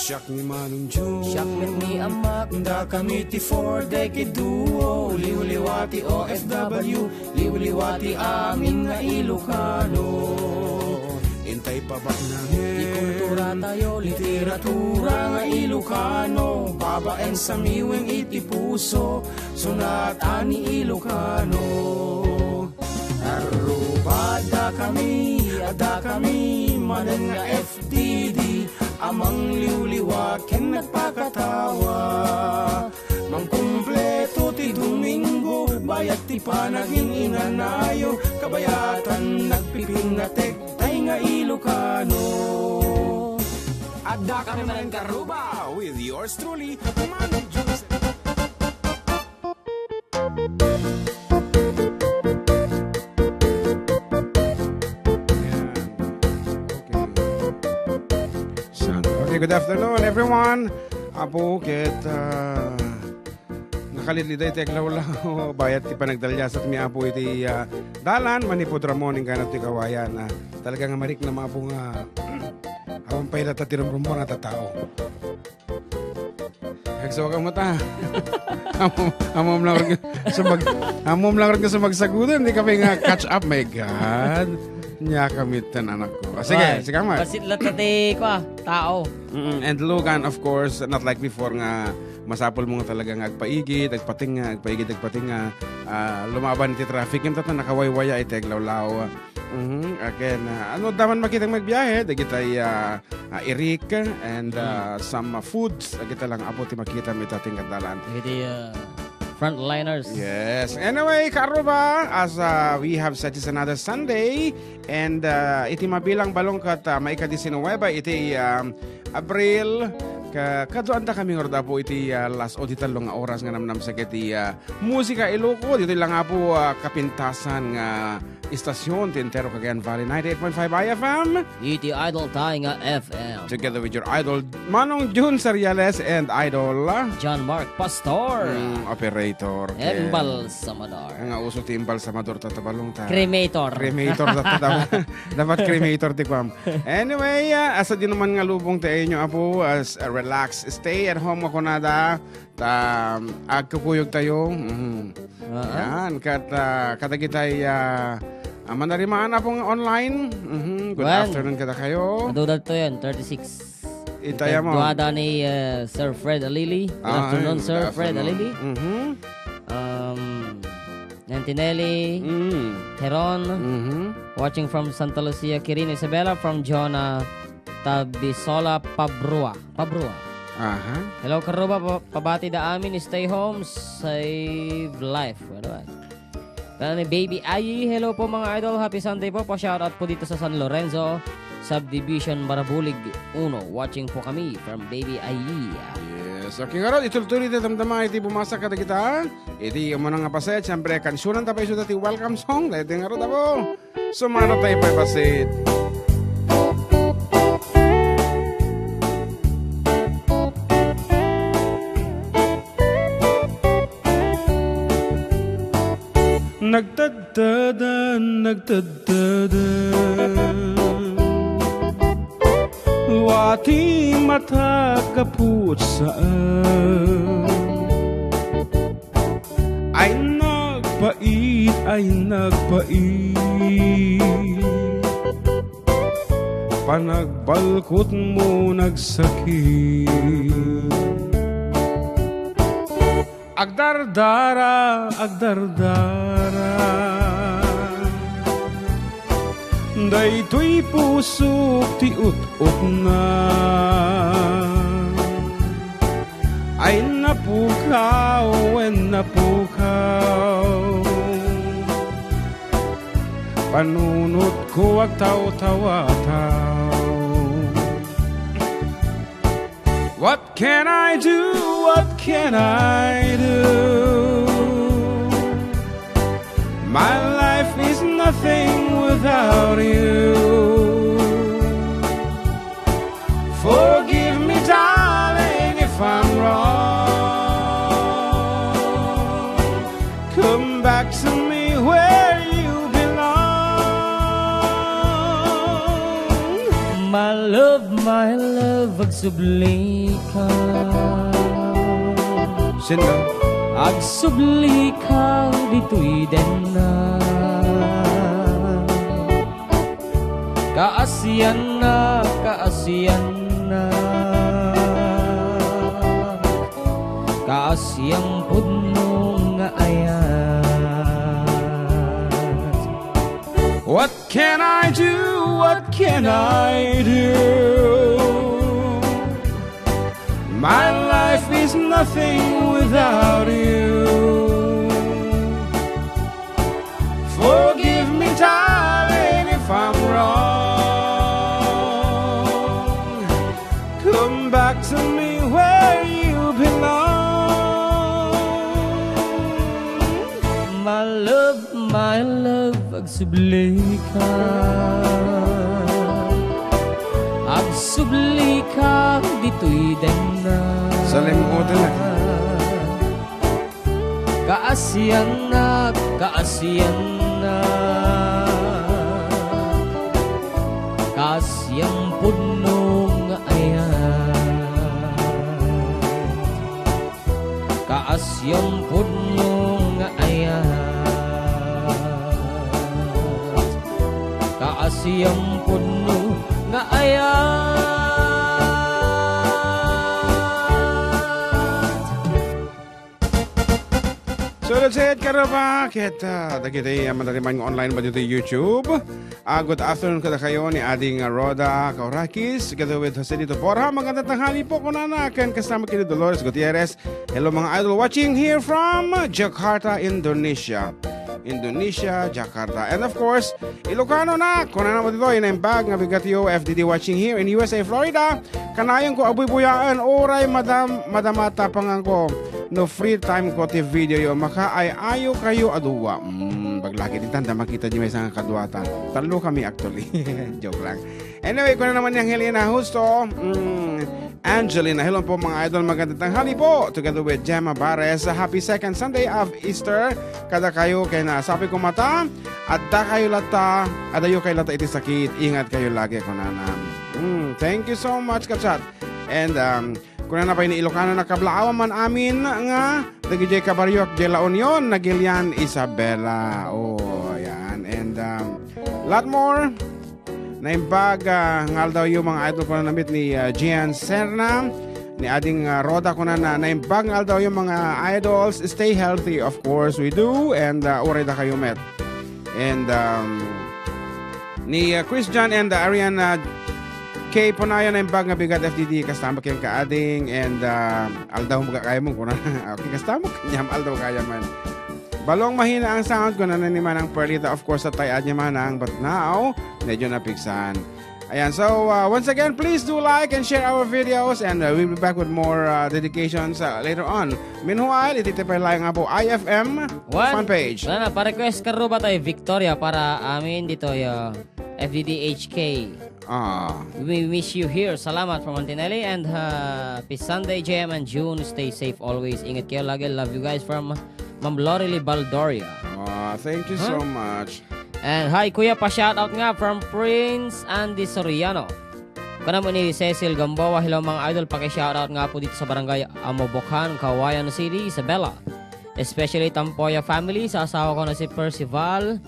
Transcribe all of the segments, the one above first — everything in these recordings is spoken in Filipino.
Siyak ni Manong June, siyak ni Amak, da kami ti 4-decade duo. Liwliwati OFW, liwliwati amin nga Ilocano. Intay pa ba namin? Ikultura tayo, literatura nga Ilocano. Babaen sa miwing iti puso, sunat ani Ilocano. Arubada kami, ada kami, manan nga FDD. Amang liwliwakin nagpakatawa. Mangkumpleto ti Domingo, bayat ti panaging inanayo. Kabayatan nagpipingatek, tay nga Ilocano. Ada kami manan karuba, with yours truly, Manong Joseph. Good afternoon, everyone. Apo, ket nakaliliday iti aglawlaw. Bayat ti panagdalya sa mi apo iti dalan. Manipudramon yung ganat ti kawayan. Talaga nga marik na mga po nga awang pay nata tirumrumbo na tatao. Kagsawa ka mo ta. Amom lang rin ka sa magsagutan. Hindi kami nga catch up. My God. Niya kamitan anak ko. Sige, sige man. Basit latati ko tao. And Logan, of course, not like before nga masapol mo nga talaga nga agpaigid, agpatinga. Lumaban ti traffic. Yung tata nakawaywaya iti aglawlaw. Again, ano daman makitang magbiyahe? Dagitay irik and some foods. Dagita lang apo ti makita mi tating kadalan. Iti frontliners. Yes. Anyway, karuba, as we have said, it's another Sunday. And iti mabilang balong kat maika-19 iti Abril. Kaduan ta kami ngorda po iti last audital nga oras nga namnam sa iti musika Iloco. Dito lang nga po kapintasan nga istasyon ti Intero Cagayan Valley 98.5 IFM. Iti Idol tayo nga FM. Together with your idol Manong June Sariales and idol John Mark Pastor. Operator. Embalsamador. Nga uso ti embalsamador tatabalong ta. Cremator. Cremator dapat cremator ti kwam. Anyway, asa din naman nga lubong ti inyo apo as relax, stay at home ako nada. Agkukuyog tayo. Yan, katagitay manarimaan na pong online. Good afternoon kada kayo. Madudad to yan, 36. Itaya mo. Duwada ni Sir Fred Alili. Good afternoon, Sir Fred Alili. Nantinelli, Heron, watching from Santa Lucia, Quirino Isabela, from Jonah Tabisola, Pabrua. Hello, karuba, pabati da amin, stay home, save life. Kaya ni Baby Ayi, hello po mga idol, happy Sunday po, pa-shoutout po dito sa San Lorenzo, Subdivision Marabulig 1, watching po kami from Baby Ayi. Yes, okay nga ron, itultuloy iti damdama, iti bumasa kada kita, iti umunang nga paset, siyempre, kansunan tapay suda ti welcome song, dahil nga ron po, sumano tayo pa paset. Nagtadadan wati mata kaput saan ay nagpait panagbalkot mo nagsakit agdardara daytoy pusok ti ut-ut na ay napukaw panunot ko ag taw-tawa-taw. What can I do? What can I do? My life is nothing without you. Forgive me, darling, if I'm wrong. Come back to me where you belong. My love, agsubli ka. Sino? Agsubli ka dito'y denna. Kaasiyan na, kaasiyan na. Kaasiyang puno nga ayat. What can I do? What can I do? My life is nothing without you. Forgive me, darling, if I'm wrong. Come back to me where you belong. My love, agsubli ka. Agsubli ka dito'y denna. Salimutan na. Kaasiyan na, kaasiyan na. Kaasiyang puno nga ayat. Kaasiyang puno nga ayat. Kaasiyang puno nga ayat. So that's it, karaba. Kita dagiti madaliman ng online ba dito YouTube. Good afternoon kada kayo ni ading Roda Kaurakis. Together with Jose Dito Porha. Magandang tanghali po ko na nakan. Kasama kini Dolores Gutierrez. Hello mga idol watching here from Jakarta, Indonesia. Indonesia, Jakarta. And of course, Ilocano na. Kung na naman dito, inaimbag nga bigatyo FDD watching here in USA, Florida. Kanayon ko abuy-buyaan. Oray, madamata pangang ko. No free time ko ti video yo. Maka ay ayo kayo aduwa. Baglaki din tanda makita niyo may isang kadwata. Talo kami actually. Joke lang. Anyway, kung na naman yung Helena Justo. Angelina, hello po mga idol, magandang tanghali po. Together with Gemma Bares, happy second Sunday of Easter. Kada kayo kay nasapi ko mata, at da kayo lata, adayo kayo lata iti sakit, ingat kayo lagi ko na. Thank you so much, Kachat. And kung na pa ini Ilocano na kablaawa man amin nga, dagijay kabaryok, Jela Union, Nagilian, Isabela. Oh, yan. And lot more. Naimbag ngal daw yung mga idol ko na namit ni Gian Serna, ni ading Roda ko na naimbag ngal daw yung mga idols. Stay healthy, of course we do, and oray da kayo met. And ni Chris John and Ariana K po na yun naimbag nga bigat FDD kasama kayong kaading, and aldaw mo kaya mo kuna. Okay, kasama kanyam aldaw kaya man. Balong mahina ang sound ko na naniman ang Perlita, of course, at tayo niya manang, but now, medyo napiksan. Ayan, so once again, please do like and share our videos, and we'll be back with more dedications later on. Meanwhile, ititipay lang nga po IFM fan page. Wala na, pa-request karo ba tayo, Victoria, para amin dito yung FDDHK. We miss you here. Salamat from Antinelli, and happy Sunday, JM and June. Stay safe always. Ingat kayo lagi. Love you guys from Ma'am Lorely Baldoria. Thank you so much. And hi, Kuya, pa-shoutout nga from Prince Andy Soriano. Kana mo ni Cecil Gamboa. Hello mga idol, paki-shoutout nga po dito sa barangay Amobokhan, Kawayan City, Isabela. Especially Tampoya family, sa asawa ko na si Percival.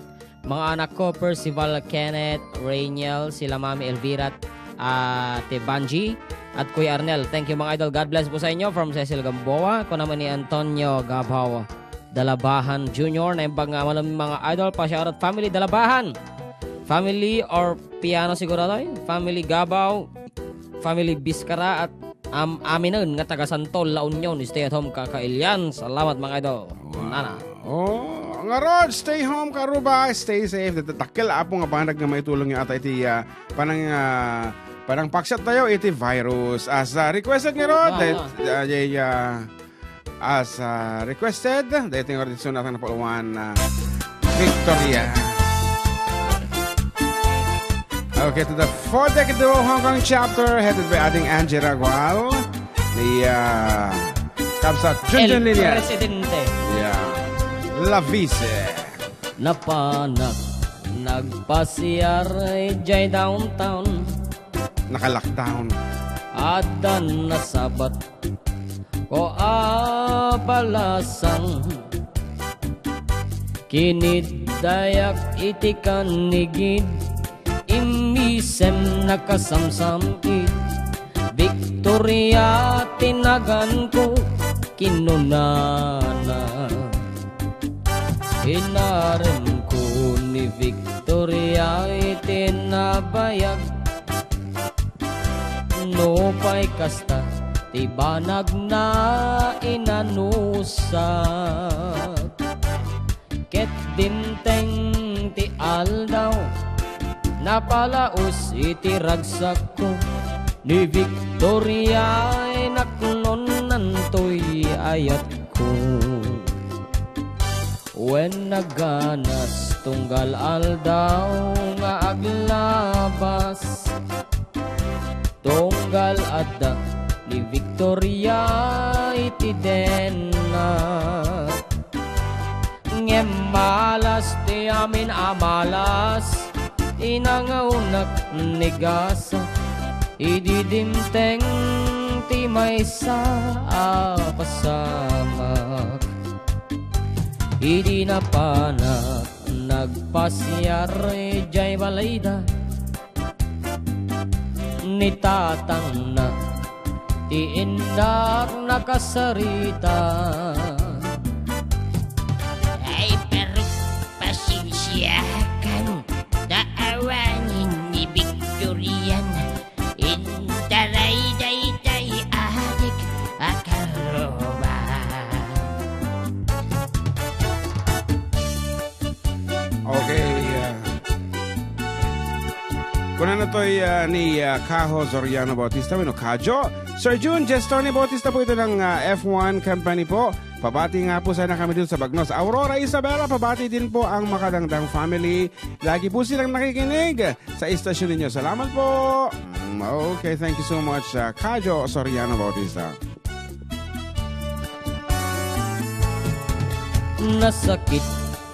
Mga anak ko, Percival, Kenneth, Rainiel, sila Mami Elvira at Banji, at Kuya Arnel. Thank you mga idol. God bless po sa inyo from Cecil Gamboa. Ko naman ni Antonio Gabaw Dalabahan Jr. na ibang malaming mga idol. Pa-shoutout family Dalabahan. Family or piano siguro tayo. Family Gabaw, Family Biskara, at Aminon nga taga Santol, La Union. Stay at home kakailyan. Salamat mga idol. Nana. Nga Rod, stay home karuba. Stay safe. Takil apo nga banag nga maitulong yung ata iti panang paksat tayo iti virus. As requested ni Rod. As requested, dating ordinasyon natin na paluan Victoria. Okay, to the 4th Decade Hong Kong chapter, headed by ating Angie Ragual, ni Kapsat Junjun Lilia. El Presidente. Yeah. La Vice. Napanak, nagpasiyar jay downtown. Naka-lockdown. adan na sabat ko abalasang kinidayak iti kanigid imisem nakasamsamid Victoria tinagan ko kinunana inarem ko ni Victoria itinabayag no pa'y kasta tibanag na inanusat ket dinteng ti aldaw napalaos iti ragsak ko ni Victoria ay naknon nantoy ayat ko when naganas tunggal aldaw nga aglabas tunggal adda ni Victoria iti denna ngem malas ti amin amalas inangaunak negasa ididimteng ti maysa apasamak idi na panak nagpasyar jay balayda ni tatang na ti indak nakasarita ay pero pasensya kan daawanin ni Victorian intaray daytay adik akaroba Okay. Kunan na to'y ni Kaho Soriano Bautista, Kajo. Sir June, Gestoni Bautista po ito ng F1 company po. Pabati nga po sana kami dito sa Bagnos. Aurora Isabela, pabati din po ang Makadangdang family. Lagi po silang nakikinig sa istasyon ninyo. Salamat po. Okay, thank you so much, Kajo Soriano Bautista. Nasakit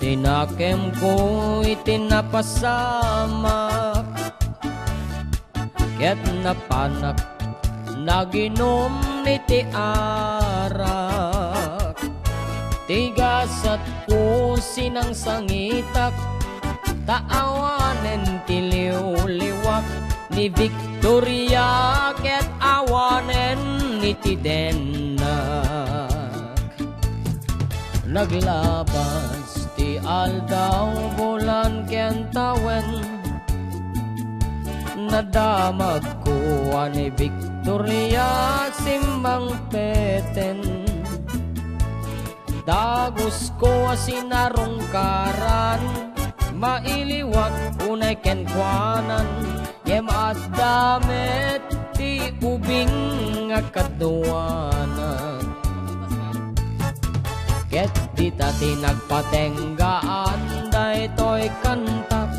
tinakem ko itinapasamak ket napanak naginom iti arak tigasat ko sinang sangitak taawanen ti liwliwak ni Victoria ket awanen iti dennak naglabas ti aldaw bulan ken tawen nadamag ko ani Victoria simbang peten dagus ko asinarungkaran mailiwat unay ken kuanan yem at damet ti ubing nga kaduanan ket di tati nagpatenggaan daytoy kantap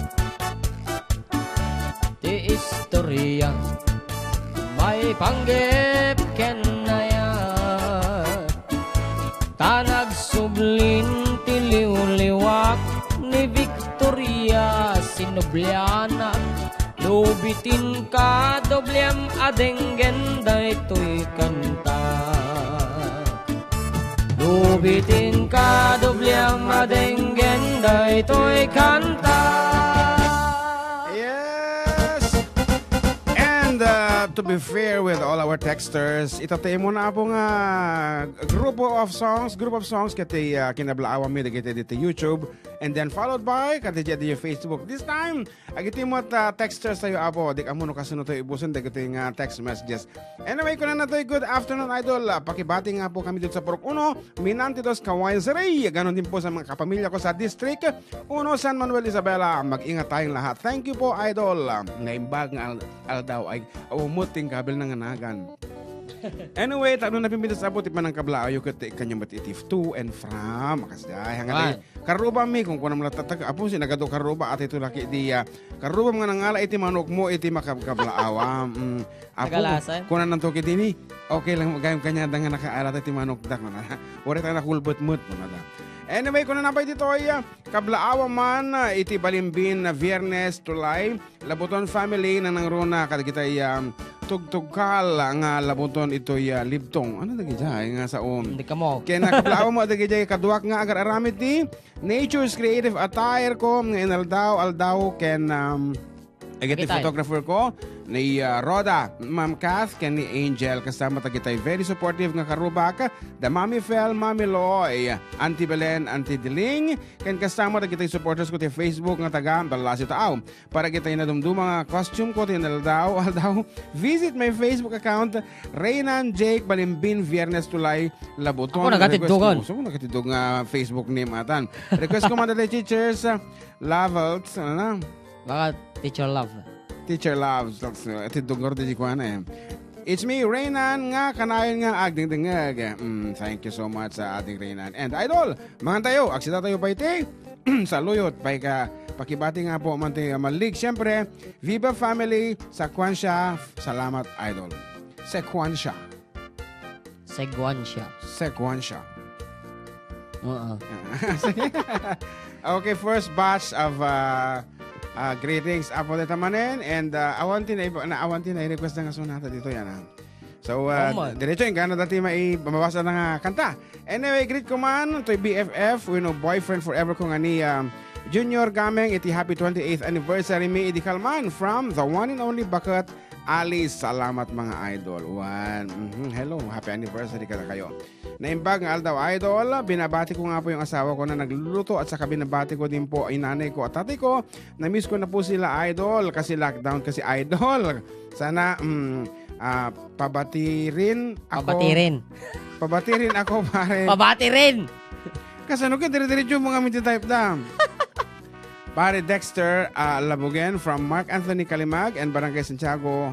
ti istorya may panggep ken nayat tanag sublin ti liwliwak ni Victoria sinubliana lubitin ka doblem adenggen daytoy kanta lubitin ka doblem adenggen daytoy kanta. To be fair with all our texters, itatay mo na po nga group of songs kati kinablaawan mi dagiti dito YouTube and then followed by kati dito Facebook. This time agiti mo texters tayo apo dik amo no kasunod tayo ibuson dagiti nga text messages. Anyway, kunan na tayo good afternoon idol. Pakibati nga po kami dito sa Purok 1, Minantidos, Kawainseray. Ganon din po sa mga kapamilya ko sa District 1 San Manuel Isabela. Mag-ingat tayong lahat. Thank you po idol. Ngaimbag nga aldaw ay umuting kabel ng anagan. Anyway, tano na pimpintas sa puti pa ng kabla ayo ket kanya matitif to and from makasday hanggang karuba mi kung kuno malatag apo si nagado karuba at ito laki di karuba mga nangala iti manok mo iti makabla awa apo kuno nanto kiti ni okay lang gayam kanya dangan nakaalat iti manok dak na ore ta nakulbot mut na da. Anyway, kung nanapay dito ay kablaawa man iti balimbin na Viernes Tulay Labuton family na nangruna kada kita tugtugkal nga labuton ito'y libtong. Ano dagi jay nga sa Hindi ka mo. Kaya nakaplawa mo dagi jay kaduak nga agar aramid ni Nature's Creative Attire ko nga inaldaw ken agiti photographer ko ni Roda, Ma'am Kath, ken ni Angel kasama tagitay very supportive nga karubak, the Mami Fel, Mami Loy, Auntie Belen, Auntie Diling, ken kasama tagitay supporters ko ti Facebook nga taga Balasi Taaw. Para kitay na dumduma nga costume ko tinaldaw, visit my Facebook account Reynan Jake Balimbin Viernes Tulay Labuton. Ako nagatiddugan. So nagatidug nga Facebook name atan. Request ko man dati teachers Lavelt, ano na? Baka teacher love. Teacher loves. Iti dugor di ko na It's me, Reynan, nga kanayon nga agding dingag. Thank you so much sa ating Reynan. And idol, mga tayo, aksita tayo pa iti. Sa luyot, pakibati nga po man tayo malig. Siyempre, Viva Family, Sequancia, salamat idol. Sequancia. Okay, first batch of greetings apo dito manen and awantin na i-request na nga sonata dito yan So diretso yung gana dati mababasa na nga kanta. Anyway, greet ko man to BFF boyfriend forever ko nga ni Junior Gameng iti happy 28th anniversary mi idi kalman from the one and only Bakat Ali. Salamat mga idol. Hello, happy anniversary kada kayo. Naimbag nga aldaw idol, binabati ko nga po yung asawa ko na nagluluto at saka binabati ko din po ay nanay ko at tatay ko. Na-miss ko na po sila idol kasi lockdown kasi idol. Sana pabatirin ako pare. Pabatirin. Kasi ano ka dire-diretso mga miti-type na. Pare Dexter Labugen from Mark Anthony Kalimag and Barangay Santiago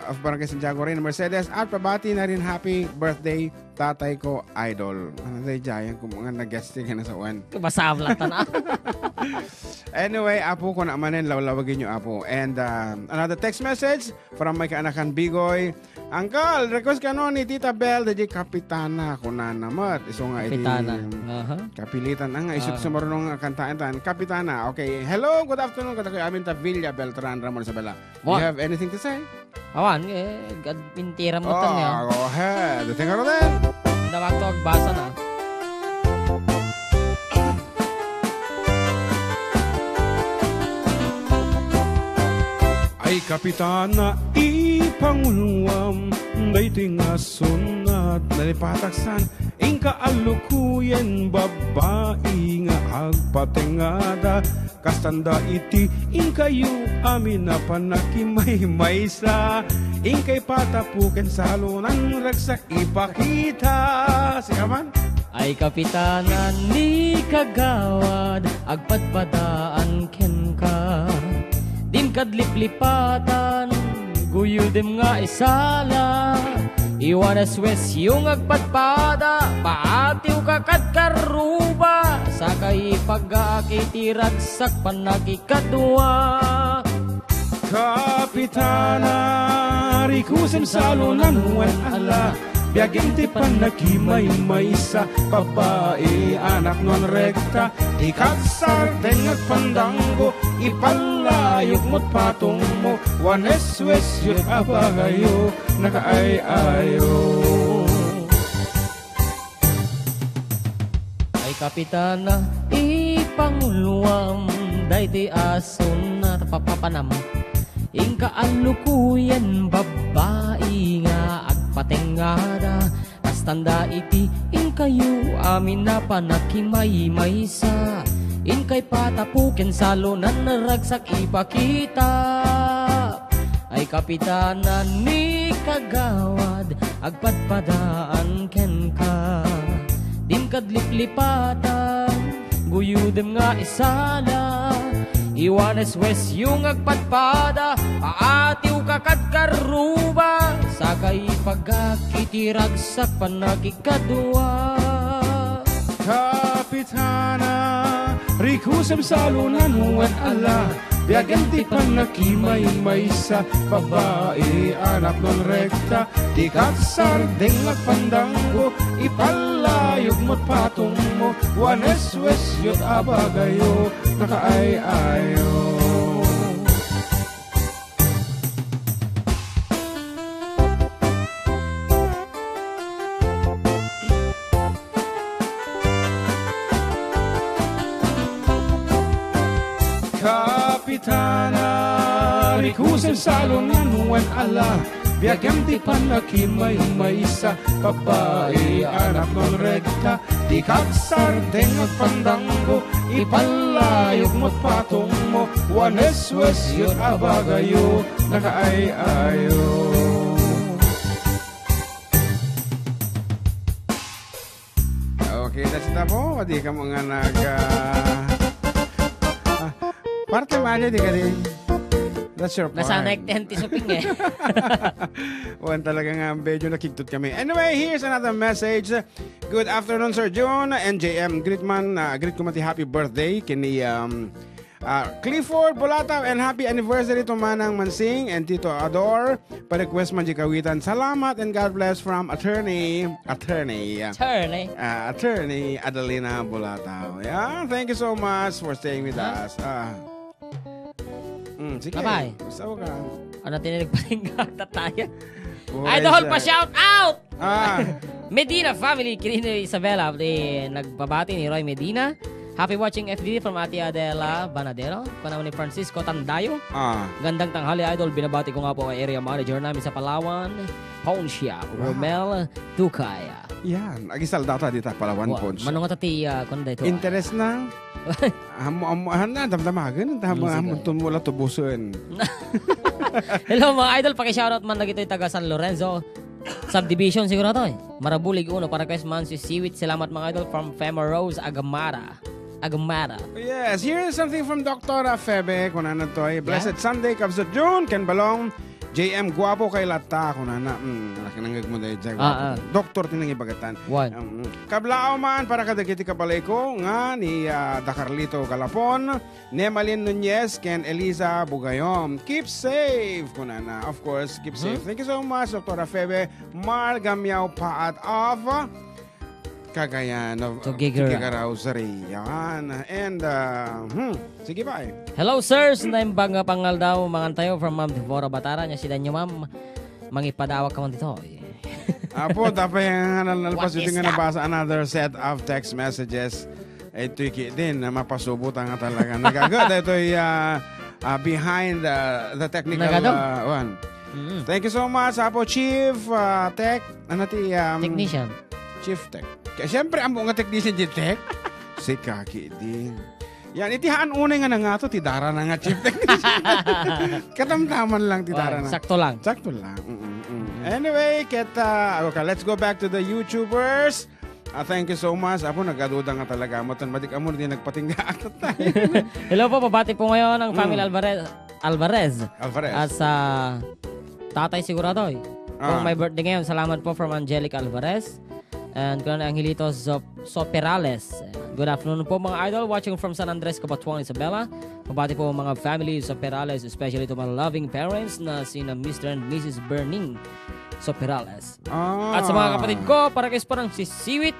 of Barangay Santiago rin Mercedes at pabati na rin happy birthday tatay ko idol. Ano tayo dyan kung mga nag-guesting ka na sa uwan. Masablat na. Anyway, apo ko na manin lawlawagin nyo apo. And another text message from my kaanakan Bigoy. Uncle, request ka no ni Tita Belle DJ Kapitana ko na namat. Iso nga Kapitana. Kapilitan nga isip sa marunong kantaan Kapitana. Okay. Hello, good afternoon. Kata ko amin ta Villa Beltran Ramon Isabela. Do you have anything to say? Awan, pintira mo tan niya. Go ahead. Tingnan rin. Dawag to agbasa na. Ay kapitana, ipanguluam, day tingason at nalipataksan, ingka alukuyen, babae nga agpatingada, kastanda iti, ingkayo amin na panakimay-maysa, ingkay patapuken salunan, ragsak ipakita. Sigaman? Ay kapitana, ni kagawad, agpadpadaan ken ka. Dim kadliplipatan, guyudim nga isala. Iwanas wes yung agpadpada, paatiw kakad karuba. Sakay pag-akitiragsak panagikadwa. Kapitana, rikusem salunan wen ala. Biagin ti panakimay-may sa babae, anak non rekta. Ikatsar tengag pandanggo, ipalayok mo't patong mo. Wanes-wes yun abagayo, nakaay-ayo. Ay kapitana, ipanguluam, day ti ason na tapapapanam. Ingka alukuyen, babae nga agpatengada. Kastanda iti, ingkayo amin na panakimay-maysa. Ingkay patapuken salunan naragsak ipakita. Ay kapitana ni kagawad, agpadpadaan ken ka. Dim kadliplipatan, guyudem nga isala. Iwanes wes yung agpadpada, paatiw kakad karuba. Sakay pagkakitiragsak panagikadwa. Kapitana, rikusem salunan wen ala. Biagan ti panakimay-may sa babae, anak non rekta. Di katsar dengag pandanggo, ipalayog mo't patong mo. Wanes-wes yun abagayo, nakaay-ayo. kapitana, rikusin salungan wan ala, biyagam ti panakimay maysa, babae anak ng rekta, di kagsardeng at pandanggo, ipalayog mo't patong mo, wanes-wes yun abagayo, nakaay-ayo. Okay, that's it na po. Di ka mga parte man di ka din. That's your part. Nasana ekten ti suping eh. Wan talaga nga medyo nakiktot kami. Anyway, here's another message. Good afternoon, Sir John. NJM, greet ko mati happy birthday kini Clifford Bolataw and happy anniversary to Manang Mansing and Tito Ador. Pa-request man di kawitan. Salamat and God bless from Attorney Adelina Bolataw. Yeah, thank you so much for staying with us. Sige. Bye-bye. Gusto ka. Ano tinilig pa rin tayo? Idol pa shout out! Medina family, Quirino Isabela, nagbabati ni Roy Medina. Happy watching FD from Ate Adela Banadero. Panahon ni Francisco Tandayo. Gandang tanghali, Idol. Binabati ko nga po kay area manager namin sa Palawan, Ponsia, Romel Tukaya. Yan. Agisal data dito, Palawan, Ponsia. Manong atati, kung dito. Interest na. Na, damdamagan. Hamuntun mo lang tubusin. Hello mga Idol. Paki-shoutout man na gito'y taga San Lorenzo. Subdivision siguro to eh. Marabulig uno para request man si Siwit. Salamat mga Idol from Fema Rose Agamara. Yes, here is something from Dr. Febe. Kung ano to eh. Blessed Sunday, Kabsat June, Ken Balong, JM Guapo kay Lata. Kung ano, nakinangag mo dahil dyan. Doktor tinang ibagatan. Kablao man, para kadagiti kabalay ko, nga ni Dacarlito Galapon, Nemalin Nunez, Ken Eliza Bugayom. Keep safe. Kung ano, of course, keep safe. Thank you so much, Dr. Febe. Mar Gamiao Paat of Cagayan of Gigarausery. Yan. And, sige pa eh. Hello, sirs. Naimbang pangal daw, mangantayo from Ma'am Devora Batara. Nya sila nyo, ma'am. Mangipadawag ka man dito. Apo, tapos yung nalpas yung nga nabasa another set of text messages. Ito din, mapasubutan nga talaga. Nagagod. Ito behind the technical one. Thank you so much, Apo Chief Tech. Technician. Chief Tech. Kaya siyempre, ang mga technician di Tech, si Kaki din. Yan, itihaan unay nga na nga to, tidara na nga Chief Technician. Katamtaman lang, tidara na. Sakto lang. Sakto lang. Anyway, okay, let's go back to the YouTubers. Thank you so much. Apo, nagaduda nga talaga mo. Madik amo din nagpatingga atat tayo. Hello po, pabati po ngayon ang family Alvarez. At sa tatay sigurado. Kung may birthday ngayon, salamat po from Angelica Alvarez. And kung Angelito Soperales. Good afternoon po mga idol watching from San Andres, Cabatuan, Isabela. Pabati po mga family Soperales, especially to my loving parents na sina Mr. and Mrs. Berning Soperales. At sa mga kapatid ko, para kayo parang si Siwit.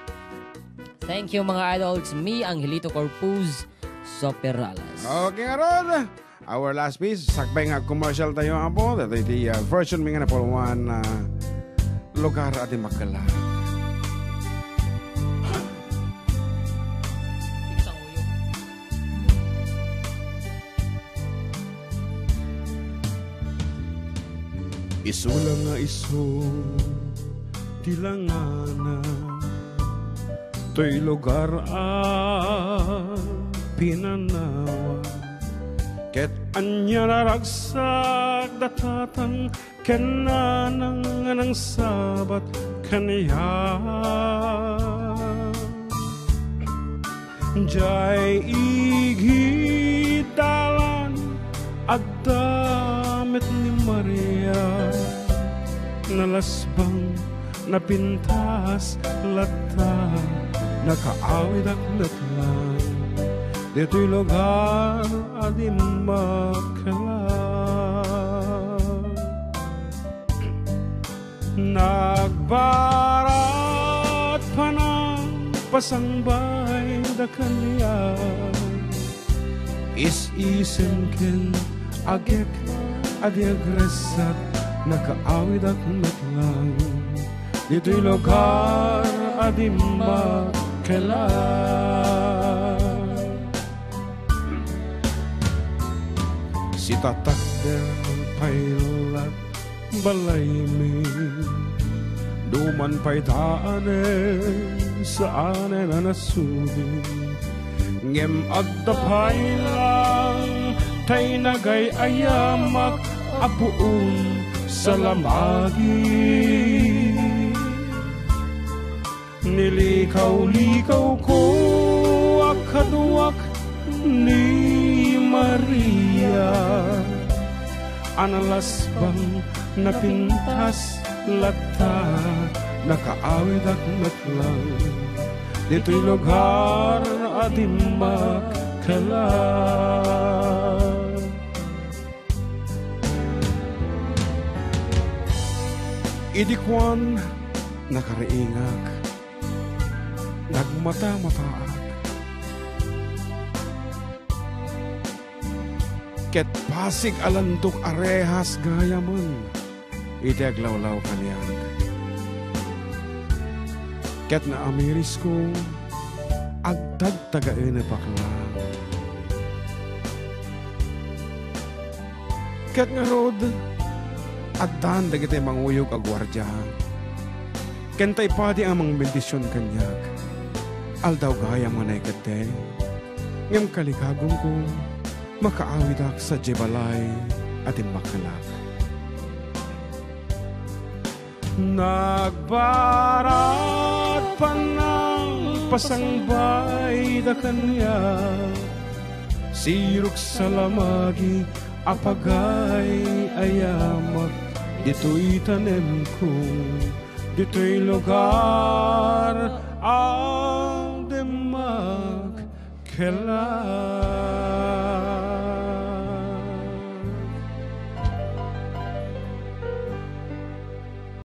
Thank you mga idol. It's me, Angelito Corpuz Soperales. Okay nga ron. Our last piece, sakbay nga commercial tayo po. That is the version mga na po one lugar at Makala. Iso lang nga iso, tilangana, to'y lugar pinanawa. Ket anya naragsak datatan, kenanang ng sabat kaniya. Jai igitalan at damit ni Maria, nalasbang napintas lata, nakaawid at latlang, dito'y lugar adim makalang. Nagbarat pa ng pasangbay da kaniya, is-isen ken agek adiagresat, nakaawid at matlang, dito'y lugar adim makalang. si tatak del pailat balay mi duman pa'y taane saan na nasubi ngem agdapay lang tay nagay ayamak apuun sa lamagi nilikaw-likaw ko akaduak ni Maria analas bang napintas lata nakaawid at matlang dito'y lugar ating magkalang idikwan nakariingak nagmata-mataak ket pasig alandok arehas gayaman iti aglawlaw kaniyang ket na amiris ko agtag tagain na paklang ket nga rod addan dagiti manguyog agwardya kentay padi ang mga bendisyon kanyak aldaw gaya manay kate ngem kalikagong ko makaawid ak sa jebalay atin makalak nagbarat panang pasangbay da kanya siruk sa lamagi apagay ayamak dito'y tanem ko dito'y lugar ang demak kailan